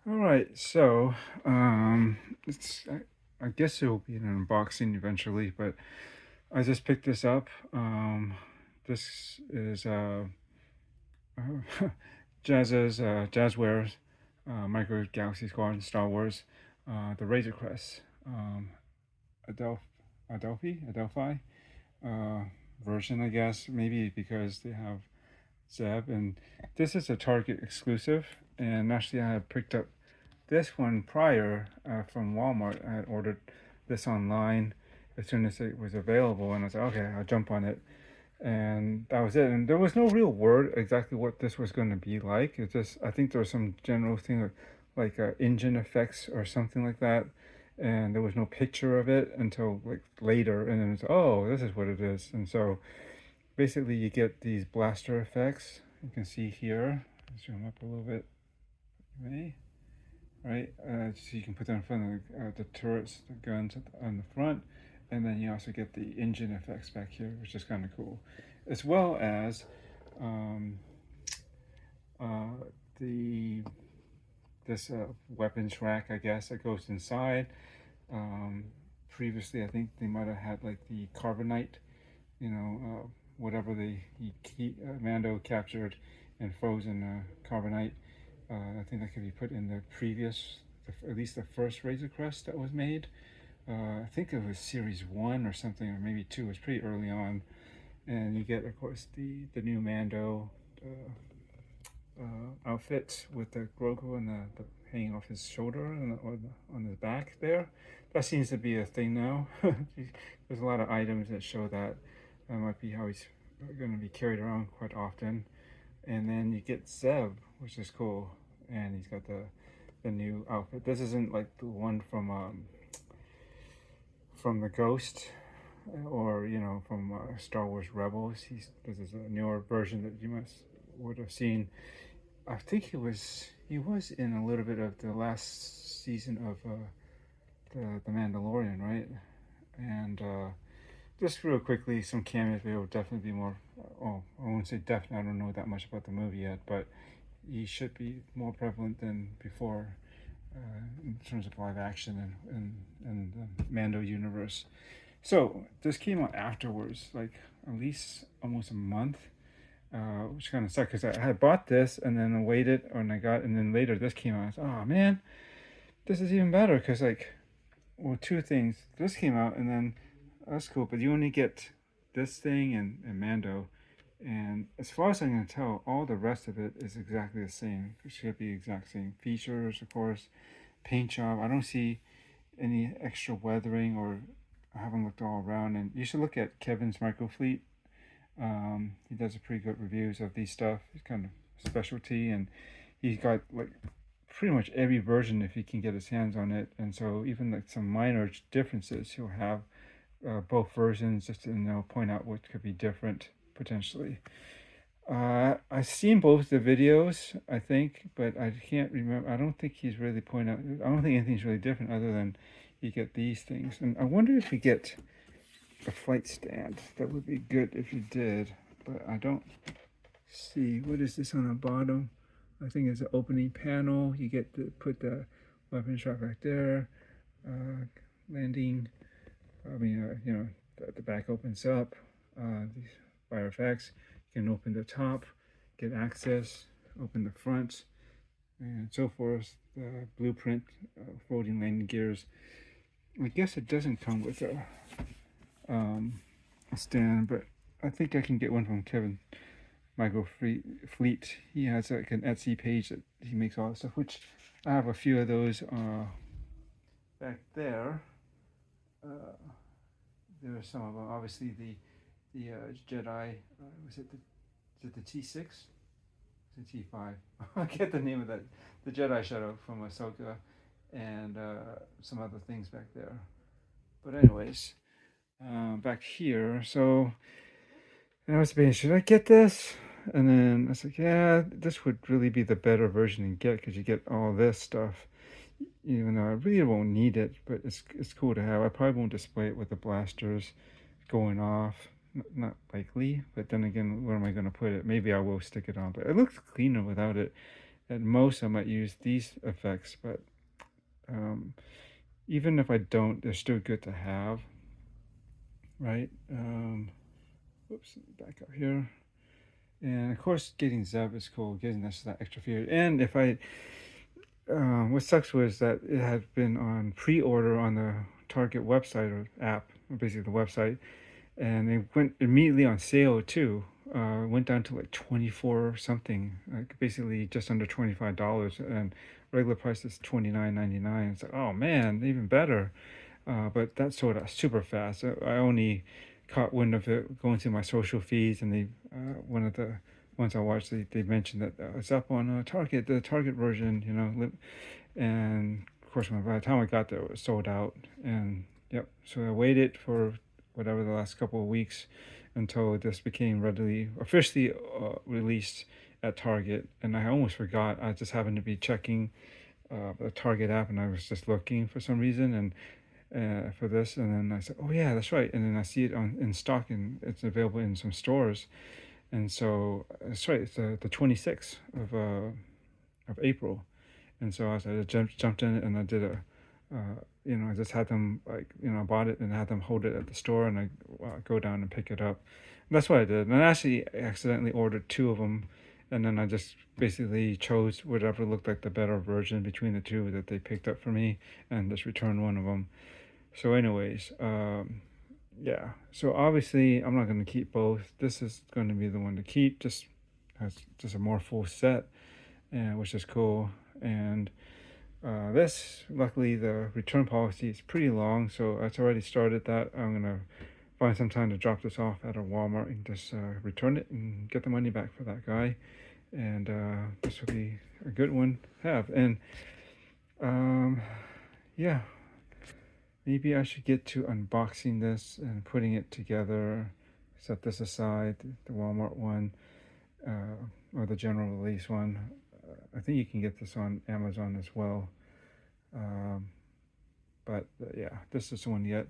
All right, so I guess it will be an unboxing eventually, but I just picked this up. This is Jazwares, Micro Galaxy Squadron Star Wars, the Razor Crest, Adelphi, Adelphi uh, version, I guess, maybe because they have Zeb, and this is a Target exclusive. And actually, I had picked up this one prior from Walmart. I had ordered this online as soon as it was available, and I was like, okay, I'll jump on it. And that was it. And there was no real word exactly what this was going to be like. It just, I think there was some general thing like engine effects or something like that. And there was no picture of it until like later. And then it's, oh, this is what it is. And so basically, you get these blaster effects. You can see here. Zoom up a little bit. May. Right? So you can put them in front of the turrets, the guns on the front, and then you also get the engine effects back here, which is kind of cool, as well as um, uh, the this weapons rack, I guess, that goes inside. Um, Previously, I think they might have had like the carbonite, whatever Mando captured and frozen carbonite. I think that could be put in the previous, at least the first Razor Crest that was made. I think it was Series 1 or something, or maybe 2. It was pretty early on. And you get, of course, the new Mando outfit with the Grogu and the hanging off his shoulder and on his back there. That seems to be a thing now. There's a lot of items that show that. That might be how he's going to be carried around quite often. And then you get Zeb, which is cool, and he's got the new outfit. This isn't like the one from the Ghost, or from Star Wars Rebels. This is a newer version that you would have seen. I think he was in a little bit of the last season of the Mandalorian, right? And just real quickly, some cameos. There will definitely be more. Oh, I won't say definitely. I don't know that much about the movie yet, but he should be more prevalent than before in terms of live action and the Mando universe. So this came out afterwards, like at least almost a month, which kind of sucked because I had bought this and then I waited, and then later this came out. I was, oh man, this is even better because well, two things. This came out and then that's cool, but you only get this thing and Mando. And as far as I can tell, all the rest of it is exactly the same. It should be exact same features, of course. Paint job. I don't see any extra weathering, or I haven't looked all around. And you should look at Kevin's Microfleet. He does a pretty good reviews of these stuff. It's kind of specialty, and he's got like pretty much every version if he can get his hands on it. And so even like some minor differences, he'll have both versions just to point out what could be different potentially. I've seen both the videos, I think, but I can't remember. I don't think he's really pointed out. I don't think anything's really different other than you get these things. And I wonder if you get a flight stand. That would be good if you did, but I don't see. What is this on the bottom? I think it's an opening panel. You get to put the weapon strap right there. Landing. I mean, the back opens up. These fire effects. You can open the top, get access, open the front, and so forth. The blueprint, folding landing gears. I guess it doesn't come with a stand, but I think I can get one from Kevin Michael Fleet. He has like an Etsy page that he makes all that stuff, which I have a few of those back there. There are some of them. Obviously, the Jedi. Is it the T6? The T5. I get the name of that. The Jedi Shadow from Ahsoka, and some other things back there. But anyways, back here. So and I was debating, should I get this? And then I was like, yeah, this would really be the better version to get because you get all this stuff. Even though I really won't need it, but it's cool to have. I probably won't display it with the blasters going off. Not likely, but then again, where am I going to put it? Maybe I will stick it on, but it looks cleaner without it. at most I might use these effects, but um, even if I don't, they're still good to have, right? Whoops, back up here. And of course, getting Zeb is cool, getting that extra feature. And if I, what sucks was that it had been on pre-order on the Target website or app, basically the website, and it went immediately on sale too. Went down to like 24 or something, like basically just under $25, and regular price is $29.99. It's like, oh man, even better. But that sold out super fast. I only caught wind of it going through my social feeds, and they one of the ones I watched, they mentioned that it's up on Target, the Target version, you know, and of course, by the time I got there, it was sold out. And yep, so I waited for whatever the last couple of weeks until this became readily officially released at Target, and I almost forgot. I just happened to be checking the Target app, and I was just looking for some reason, and for this, and then I said, "Oh yeah, that's right." And then I see it in stock, and it's available in some stores. And so that's right. It's the 26th of April, and so I jumped in it, and I did a. I just had them I bought it and had them hold it at the store, and I go down and pick it up. And that's what I did. And I actually accidentally ordered two of them, and then I just basically chose whatever looked like the better version between the two that they picked up for me, and just returned one of them. So, anyways, yeah. So obviously, I'm not going to keep both. This is going to be the one to keep. Just has just a more full set, and which is cool. And this, luckily, the return policy is pretty long, so it's already started that. I'm gonna find some time to drop this off at a Walmart and just return it and get the money back for that guy. And this will be a good one to have. And yeah. Maybe I should get to unboxing this and putting it together. Set this aside, the Walmart one, or the general release one. I think you can get this on Amazon as well. But yeah, this is one yet.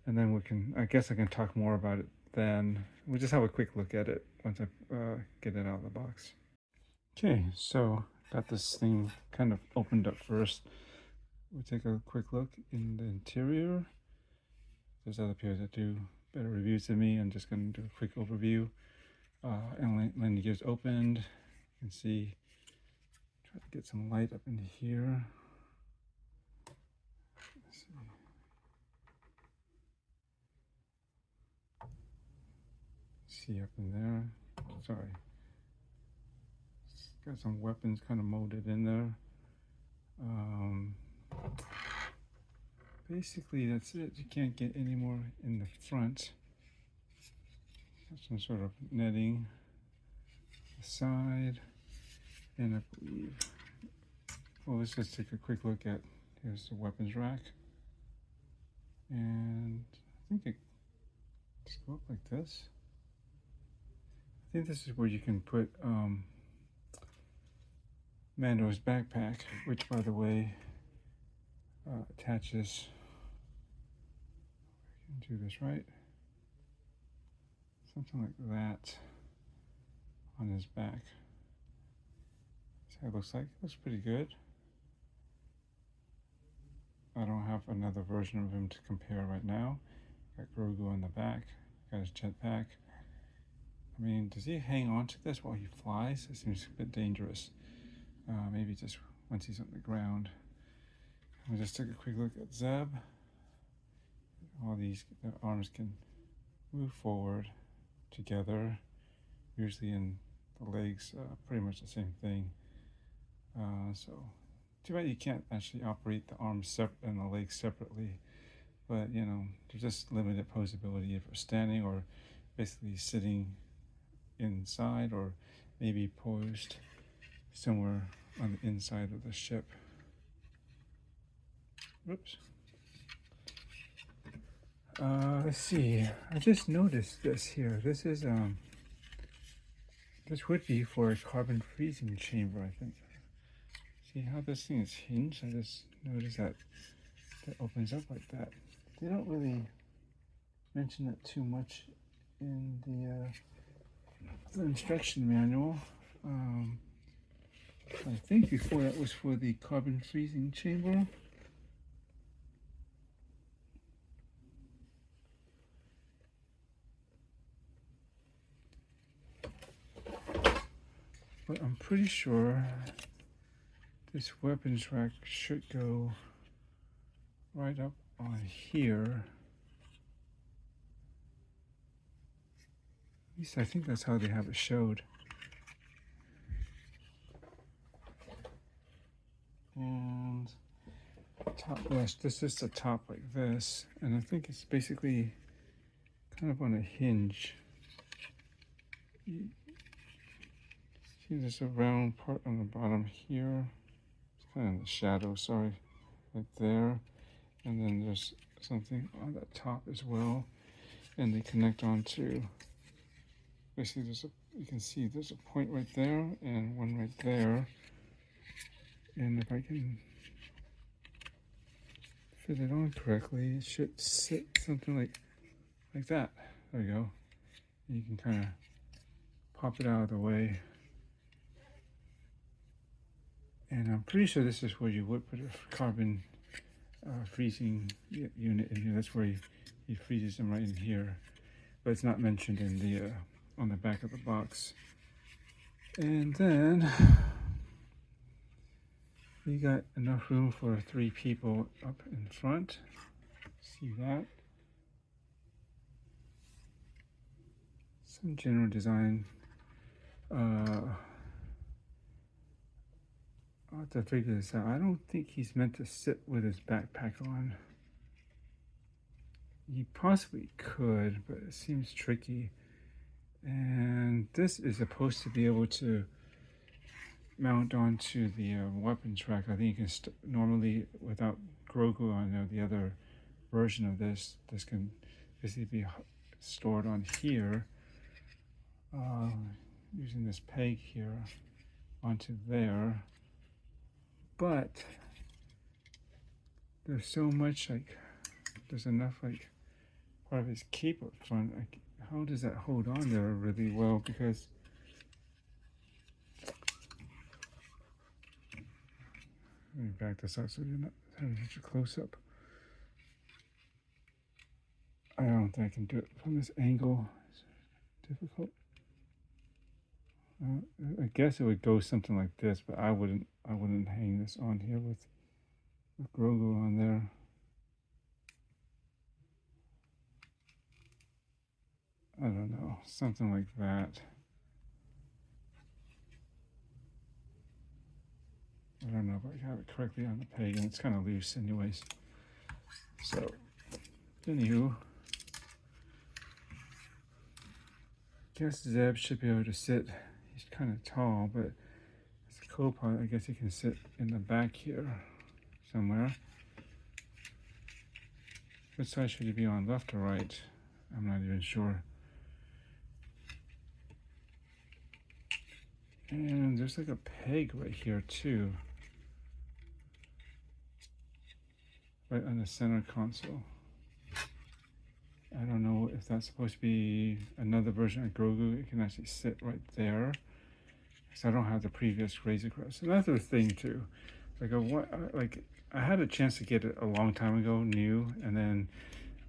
And then I guess I can talk more about it then. We'll just have a quick look at it once I get it out of the box. Okay, so got this thing kind of opened up first. We'll take a quick look in the interior. There's other people that do better reviews than me. I'm just going to do a quick overview. And landing gear's opened. You can see, try to get some light up in here. Let's see up in there. Sorry. It's got some weapons kind of molded in there. Basically, that's it. You can't get any more in the front. Some sort of netting aside, and I believe. Well, let's just take a quick look at. Here's the weapons rack, and I think it just go up like this. I think this is where you can put Mando's backpack, which, by the way, attaches. I can do this right. Something like that on his back. That's how it looks like. It looks pretty good. I don't have another version of him to compare right now. Got Grogu on the back. Got his jetpack. I mean, does he hang on to this while he flies? It seems a bit dangerous. Maybe just once he's on the ground. We'll just take a quick look at Zeb. All these arms can move forward together, usually in the legs, pretty much the same thing. So too bad you can't actually operate the arms and the legs separately, but there's just limited posability if we're standing or basically sitting inside, or maybe posed somewhere on the inside of the ship. Whoops. Let's see. I just noticed this here. This is this would be for a carbon freezing chamber, I think. See how this thing is hinged? I just noticed that opens up like that. They don't really mention it too much in the instruction manual. I think before that was for the carbon freezing chamber. But I'm pretty sure this weapons rack should go right up on here. At least I think that's how they have it showed. And top left, this is the top like this, and I think it's basically kind of on a hinge. See, there's a round part on the bottom here. It's kind of in the shadow, sorry, right there. And then there's something on the top as well, and they connect onto. Basically, you can see there's a point right there and one right there. And if I can fit it on correctly, it should sit something like that. There you go. And you can kind of pop it out of the way. And I'm pretty sure this is where you would put a carbon freezing unit in here. That's where he freezes them right in here. But it's not mentioned in the on the back of the box. And then we got enough room for 3 people up in front. See that? Some general design. I'll have to figure this out. I don't think he's meant to sit with his backpack on. He possibly could, but it seems tricky. And this is supposed to be able to mount onto the weapons rack. I think you can normally, without Grogu on there, the other version of this can basically be stored on here, using this peg here onto there. But there's so much, like, there's enough, like, part of his cape up front. Like, how does that hold on there really well? Because let me back this up so you're not having such a close-up. I don't think I can do it from this angle. It's difficult. I guess it would go something like this, but I wouldn't hang this on here with Grogu on there. I don't know, something like that. I don't know if I have it correctly on the peg, and it's kind of loose anyways. So, anywho, guess Zeb should be able to sit. He's kind of tall, but as a co-pilot, I guess he can sit in the back here somewhere. Which side should he be on, left or right? I'm not even sure. And there's like a peg right here too. Right on the center console. I don't know if that's supposed to be another version of Grogu. It can actually sit right there. Because I don't have the previous Razor Crest. Another thing too, like I had a chance to get it a long time ago, new, and then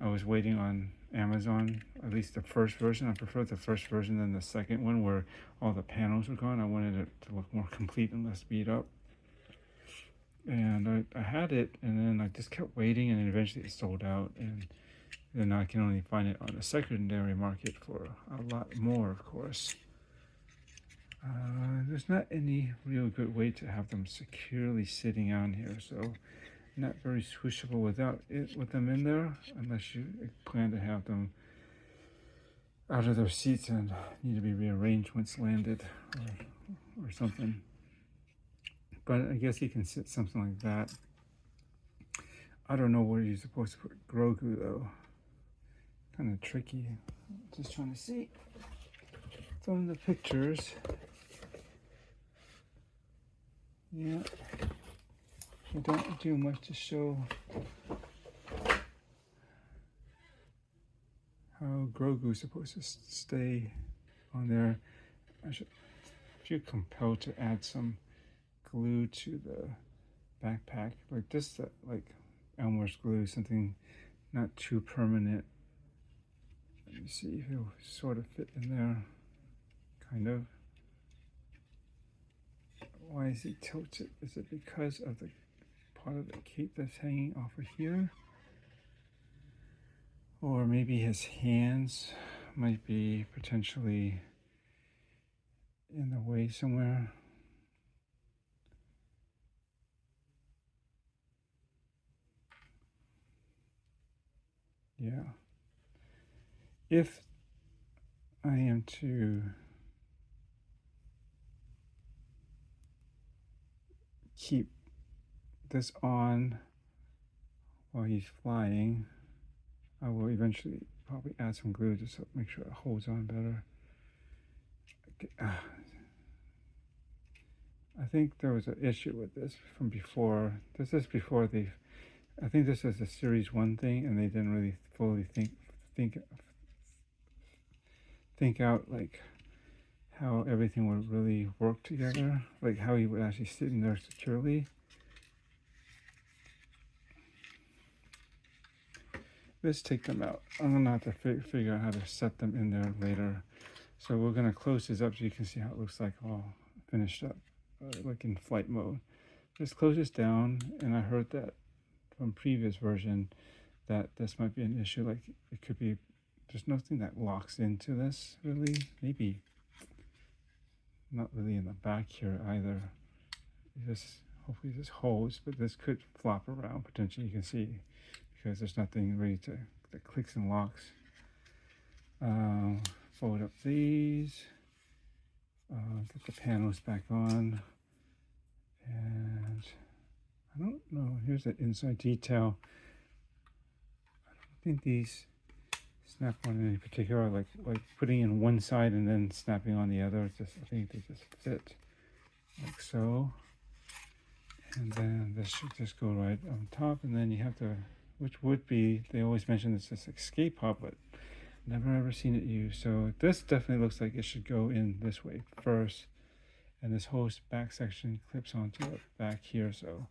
I was waiting on Amazon, at least the first version. I preferred the first version than the second one where all the panels were gone. I wanted it to look more complete and less beat up. And I had it, and then I just kept waiting, and then eventually it sold out. And then I can only find it on the secondary market for a lot more, of course. There's not any real good way to have them securely sitting on here, so not very swishable with them in there, unless you plan to have them out of their seats and need to be rearranged once landed or something. But I guess you can sit something like that. I don't know where you're supposed to put Grogu though. Kind of tricky. Just trying to see from the pictures. Yeah, I don't do much to show how Grogu's supposed to stay on there. I feel compelled to add some glued to the backpack, like this, like Elmer's glue, something not too permanent. Let me see if it'll sort of fit in there, kind of. Why is it tilted? Is it because of the part of the cape that's hanging off of here? Or maybe his hands might be potentially in the way somewhere. Yeah. If I am to keep this on while he's flying, I will eventually probably add some glue just to make sure it holds on better. I think there was an issue with this from before. This is before I think this is a series 1 thing, and they didn't really fully think out like how everything would really work together, like how he would actually sit in there securely. Let's take them out. I'm gonna have to figure out how to set them in there later. So we're gonna close this up so you can see how it looks like all finished up, like in flight mode. Let's close this down, and I heard that from previous version that this might be an issue, like it could be, there's nothing that locks into this really, maybe not really in the back here either. Hopefully this holds, but this could flop around potentially, you can see, because there's nothing really that clicks and locks. Fold up these, get the panels back on, and I don't know, here's the inside detail. I don't think these snap on in any particular, like putting in one side and then snapping on the other. I think they just fit like so. And then this should just go right on top, and then you have to, which would be, they always mention it's this escape hub, but never ever seen it used. So this definitely looks like it should go in this way first, and this whole back section clips onto the back here. So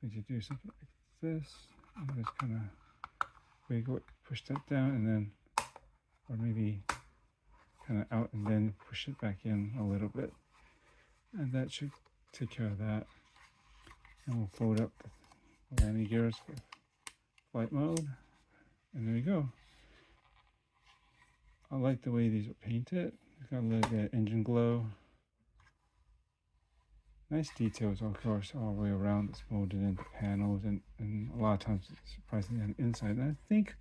we could do something like this, and just kind of wiggle it, push that down, and then, or maybe kind of out and then push it back in a little bit, and that should take care of that. And we'll fold up the landing gears for flight mode, and there you go. I like the way these are painted. It's got a little bit of engine glow. Nice details, of course, all the way around. It's molded into panels, and a lot of times it's surprisingly on the inside. And I think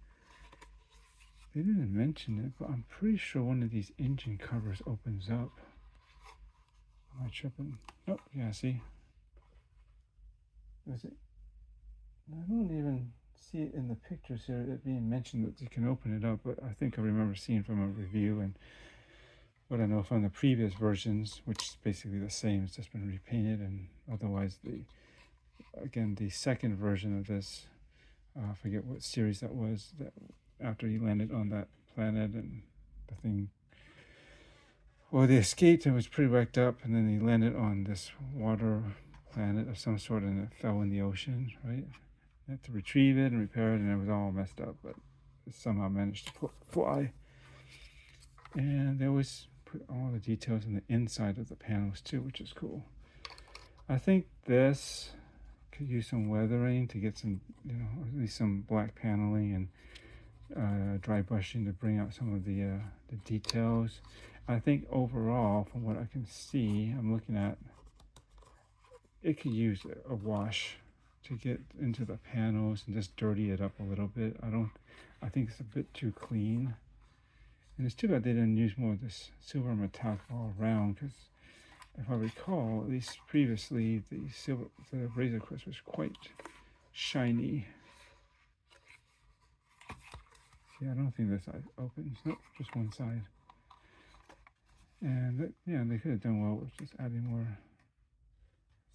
they didn't mention it, but I'm pretty sure one of these engine covers opens up. Am I tripping? Oh, yeah, see? Is it? I don't even see it in the pictures here, it being mentioned that you can open it up, but I think I remember seeing from a review and what I know from the previous versions, which is basically the same, it's just been repainted. And otherwise, the second version of this, I forget what series that was, that after he landed on that planet and the thing, well, they escaped and was pretty wrecked up, and then he landed on this water planet of some sort, and it fell in the ocean, right? They had to retrieve it and repair it, and it was all messed up, but it somehow managed to fly. And they always put all the details in the inside of the panels too, which is cool. I think this could use some weathering to get some, at least some black paneling and dry brushing to bring out some of the details. I think overall, from what I can see, I'm looking at, it could use a wash to get into the panels and just dirty it up a little bit. I think it's a bit too clean. And it's too bad they didn't use more of this silver metallic all around, because if I recall, at least previously, the Razor Crest was quite shiny. See, I don't think this side opens. Nope, just one side. And they could have done well with just adding more.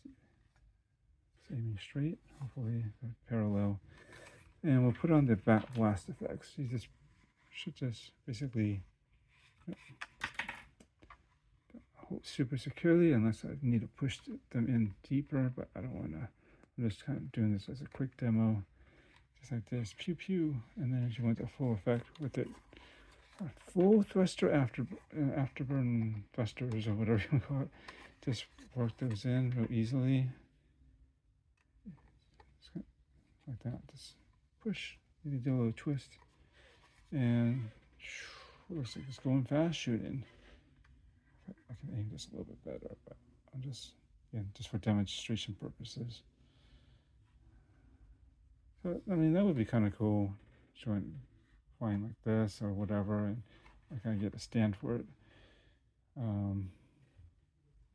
It's aiming straight, hopefully parallel. And we'll put on the blast effects. You should just basically hold super securely unless I need to push them in deeper, but I don't want to. I'm just kind of doing this as a quick demo, just like this, pew pew, and then if you want the full effect with it, full thruster afterburn thrusters or whatever you call it, just work those in real easily, like that. Just push, maybe do a little twist, and looks like it's going fast shooting. I can aim this a little bit better, but I'm just, yeah, just for demonstration purposes. So, I mean, that would be kind of cool, showing flying like this or whatever, and I kind of get a stand for it. And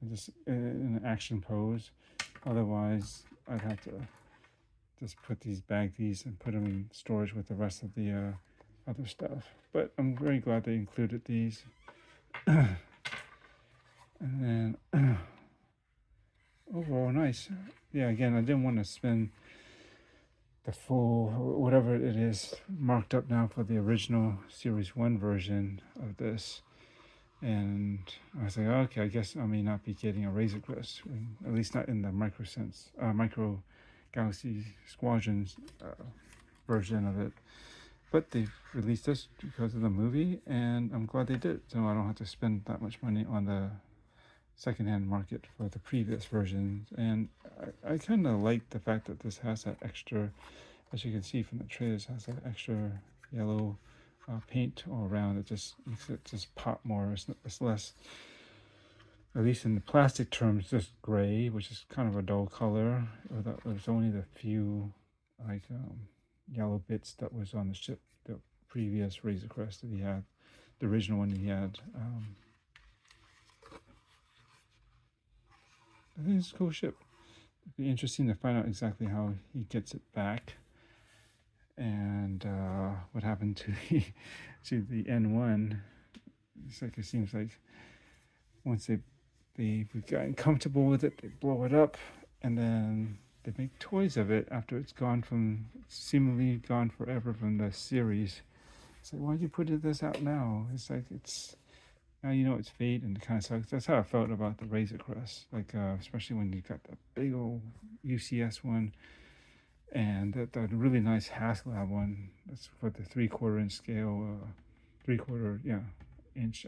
just in an action pose. Otherwise, I'd have to just bag these and put them in storage with the rest of the other stuff. But I'm very glad they included these. And then overall, nice. Yeah, again, I didn't want to spend the full, whatever it is, marked up now for the original Series 1 version of this. And I was like, okay, I guess I may not be getting a Razor Crest, at least not in the Micro Galaxy Squadron's version of it. But they released this because of the movie, and I'm glad they did, so I don't have to spend that much money on the secondhand market for the previous versions. And I kind of like the fact that this has that extra, as you can see from the trailers, has that extra yellow paint all around. It just makes it just pop more. It's less, at least in the plastic terms, just gray, which is kind of a dull color. There's only the few like yellow bits that was on the ship, the previous Razor Crest that he had, the original one he had. I think it's a cool ship. It'd be interesting to find out exactly how he gets it back, and what happened to the N1. It's like, it seems like once they've gotten comfortable with it, they blow it up, and then they make toys of it after it's seemingly gone forever from the series. It's like, why'd you put this out now? It's like, now you know it's fate, and it kind of sucks. That's how I felt about the Razor Crest, like especially when you got the big old UCS one, and that really nice HasLab one. That's for the 3/4 inch scale, 3/4 inch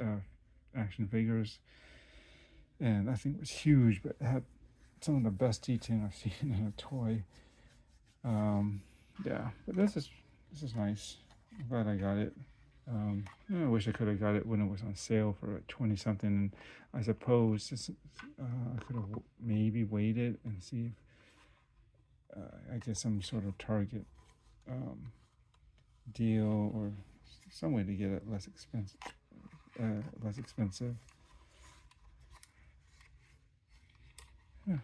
action figures, and that thing was huge, but it had some of the best detailing I've seen in a toy. Yeah, but this is nice. I'm glad I got it. I wish I could have got it when it was on sale for 20 something. I suppose I could have maybe waited and see if I get some sort of Target deal or some way to get it less expensive. Yeah.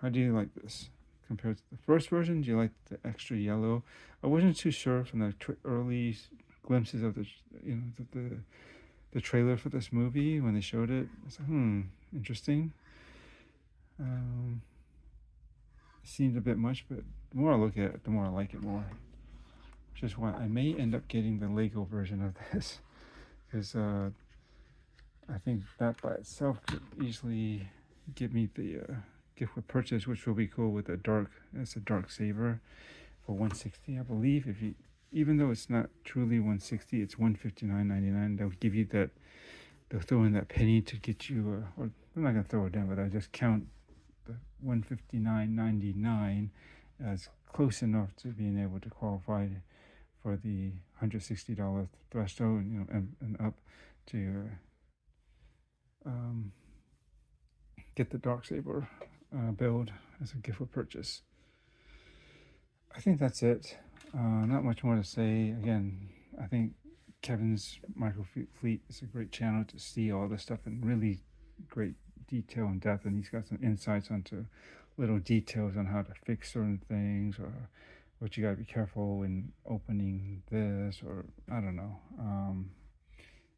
How do you like this compared to the first version? Do you like the extra yellow? I wasn't too sure from the early glimpses of the trailer for this movie when they showed it. I was like, interesting. It seemed a bit much, but the more I look at it, the more I like it more. Which is why I may end up getting the Lego version of this, because I think that by itself could easily give me the gift with purchase, which will be cool with a dark saber for $160, I believe. Even though it's not truly $160, it's $159.99. They'll give you that. They'll throw in that penny to get you, or I'm not gonna throw it down, but I just count the $159.99 as close enough to being able to qualify for the $160 threshold, and up to get the Darksaber build as a gift with purchase. I think that's it. Not much more to say. Again, I think Kevin's Micro Fleet is a great channel to see all this stuff in really great detail and depth, and he's got some insights onto little details on how to fix certain things, or what you gotta be careful when opening this, or I don't know.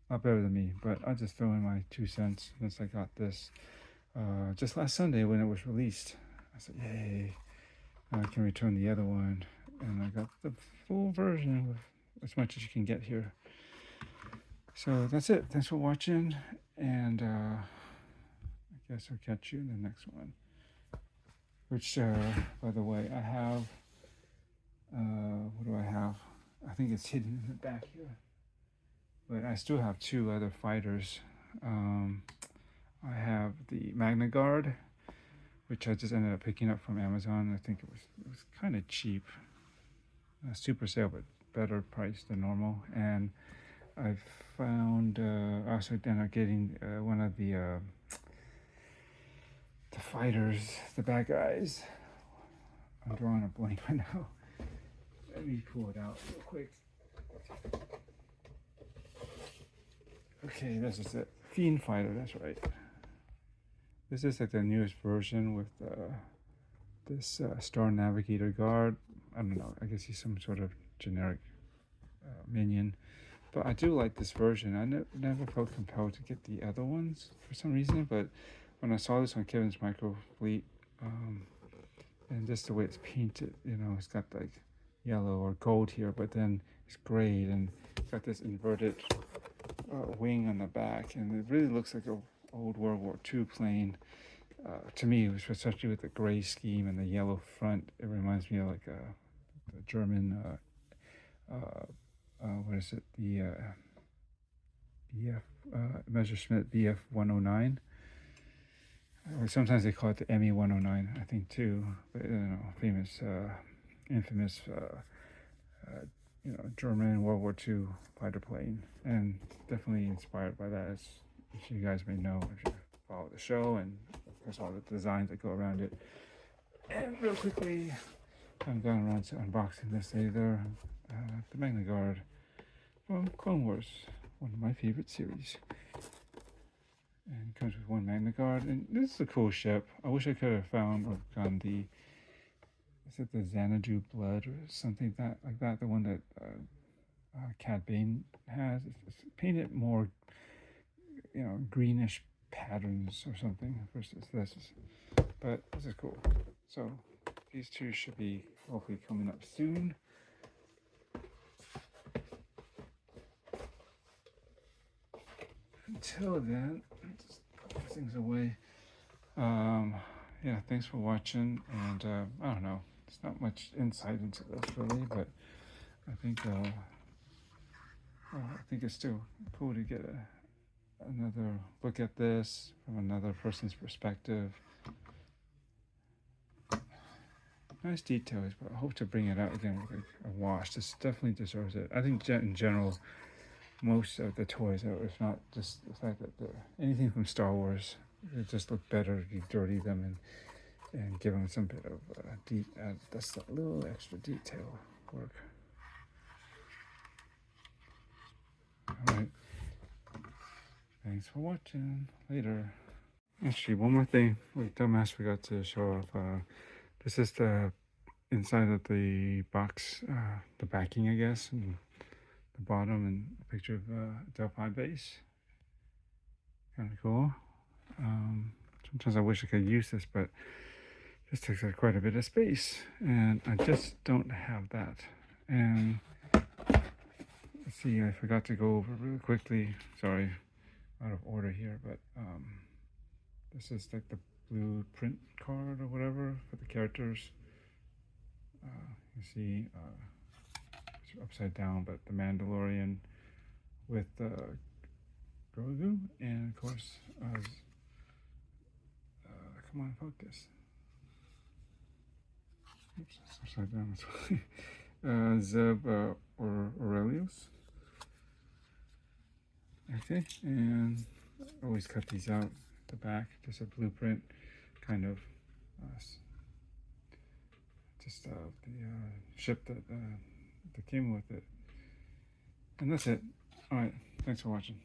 Not better than me, but I'll just throw in my 2 cents since I got this just last Sunday when it was released. I said, yay, I can return the other one, and I got the full version with as much as you can get here. So that's it. Thanks for watching, and guess I'll catch you in the next one. Which, by the way, I have. What do I have? I think it's hidden in the back here. But I still have two other fighters. I have the Magna Guard, which I just ended up picking up from Amazon. I think it was kind of cheap, super sale, but better price than normal. And I found also ended up getting one of the fighters, the bad guys. I'm drawing a blank right now. Let me pull it out real quick. Okay, this is it. Fiend Fighter, that's right. This is like the newest version with this Star Navigator guard. I don't know, I guess he's some sort of generic minion. But I do like this version. I never felt compelled to get the other ones for some reason, but when I saw this on Kevin's Micro Fleet, and just the way it's painted, you know, it's got like yellow or gold here, but then it's gray, and it's got this inverted wing on the back, and it really looks like an old World War II plane. To me, especially with the gray scheme and the yellow front, it reminds me of like the German, what is it, the BF, Messerschmitt BF 109. Or sometimes they call it the ME 109, I think too. But, you know, famous, infamous, you know, German World War II fighter plane, and definitely inspired by that, as you guys may know if you follow the show, and of course all the designs that go around it. And real quickly, I'm going around to unboxing this either the Magna Guard from Clone Wars, one of my favorite series. And it comes with one Magna Guard, and this is a cool ship. I wish I could have found or gotten the, is it the Xanadu Blood or something like that, the one that Cad Bane has. It's painted more, you know, greenish patterns or something versus this. But this is cool. So these two should be hopefully coming up soon. Until then, just put these things away. Yeah, thanks for watching, and I don't know, there's not much insight into this really, but I think it's still cool to get another look at this from another person's perspective. Nice details, but I hope to bring it out again with a wash. This definitely deserves it. I think in general, most of the toys, if not just the fact that anything from Star Wars, it just look better if you dirty them and give them some bit of that's that little extra detail work. All right, thanks for watching. Later. Actually, one more thing. Wait, dumbass forgot to show off. This is the inside of the box, the backing, I guess, and the bottom, and a picture of Adelphi base. Kind of cool. Sometimes I wish I could use this, but this takes up quite a bit of space, and I just don't have that. And let's see, I forgot to go over really quickly. Sorry, out of order here, but this is like the blueprint card or whatever for the characters. You see, it's upside down, but the Mandalorian with Grogu, and of course, come on, focus. Oops, it's upside down. Zeb or Aurelius. Okay, and always cut these out at the back, just a blueprint, kind of just the ship that came with it. And that's it. All right, thanks for watching.